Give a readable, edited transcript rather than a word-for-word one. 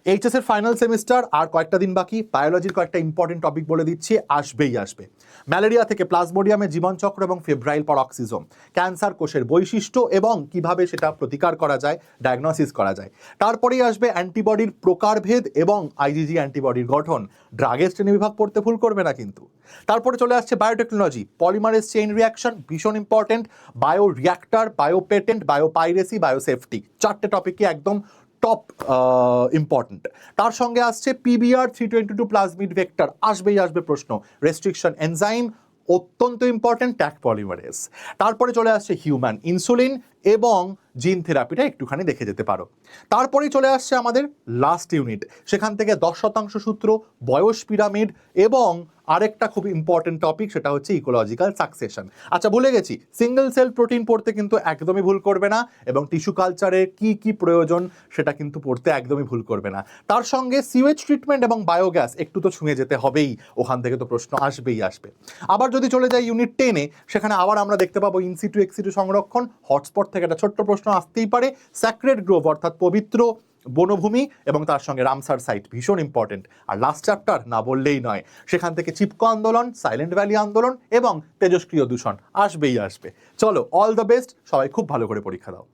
HS এর final semester আর কয়েকটা দিন বাকি। বায়োলজির কয়েকটা ইম্পর্টেন্ট টপিক বলে দিচ্ছি, আসবেই আসবে। ম্যালেরিয়া থেকে প্লাজমোডিয়ামের জীবনচক্র এবং ফেব্রাইল পরক্সিজম, ক্যান্সার কোষের বৈশিষ্ট্য এবং কিভাবে সেটা প্রতিকার করা যায়, ডায়াগনোসিস করা যায়। তারপরেই আসবে অ্যান্টিবডির প্রকারভেদ এবং আইজিজি অ্যান্টিবডির গঠন। ড্রাগের শ্রেণীবিভাগ পড়তে ভুল করবে না কিন্তু। তারপরে চলে আসছে বায়োটেকনোলজি, পলিমারেজ চেইন রিয়াকশন ভীষণ important, bio reactor, বায়োপেটেন্ট, biopiracy, biosafety, চারটে টপিকই একদম টপ ইম্পর্টেন্ট। তার সঙ্গে আসছে পিবিআর 322 প্লাজমিড ভেক্টর, আসবেই আসবে প্রশ্ন। রেস্ট্রিকশন এনজাইম অত্যন্ত ইম্পর্টেন্ট, ট্যাক পলিমারেজ। তারপরে চলে আসছে হিউম্যান ইনসুলিন এবং জিন থেরাপিটা একটুখানি দেখে যেতে পারো। তারপরেই চলে আসছে আমাদের লাস্ট ইউনিট, সেখান থেকে 10% সূত্র, বয়স পিরামিড এবং আরেকটা খুব ইম্পর্টেন্ট টপিক, সেটা হচ্ছে ইকোলজিক্যাল সাকসেশন। আচ্ছা ভুলে গেছি, সিঙ্গেল সেল প্রোটিন পড়তে কিন্তু একদমই ভুল করবে না, এবং টিস্যু কালচারে কি কি প্রয়োজন সেটা কিন্তু পড়তে একদমই ভুল করবে না। তার সঙ্গে সিওয়েজ ট্রিটমেন্ট এবং বায়োগ্যাস একটু তো ছুঁয়ে যেতে হবেই, ওখান থেকে তো প্রশ্ন আসবেই আসবে। আবার যদি চলে যাই ইউনিট 10-এ, সেখানে আবার আমরা দেখতে পাবো ইনসিটু এক্সিটু সংরক্ষণ, হটস্পট থেকে একটা ছোট্ট প্রশ্ন আসতেই পারে। স্যাক্রেড গ্রোভ অর্থাৎ পবিত্র বনভূমি এবং তার সঙ্গে রামসার সাইট ভীষণ ইম্পর্টেন্ট। আর লাস্ট চ্যাপ্টার না বললেই নয়, সেখান থেকে চিপকো আন্দোলন, সাইলেন্ট ভ্যালি আন্দোলন এবং তেজস্ক্রিয় দূষণ আসবেই আসবে। চলো, অল দ্য বেস্ট, সবাই খুব ভালো করে পরীক্ষা দাও।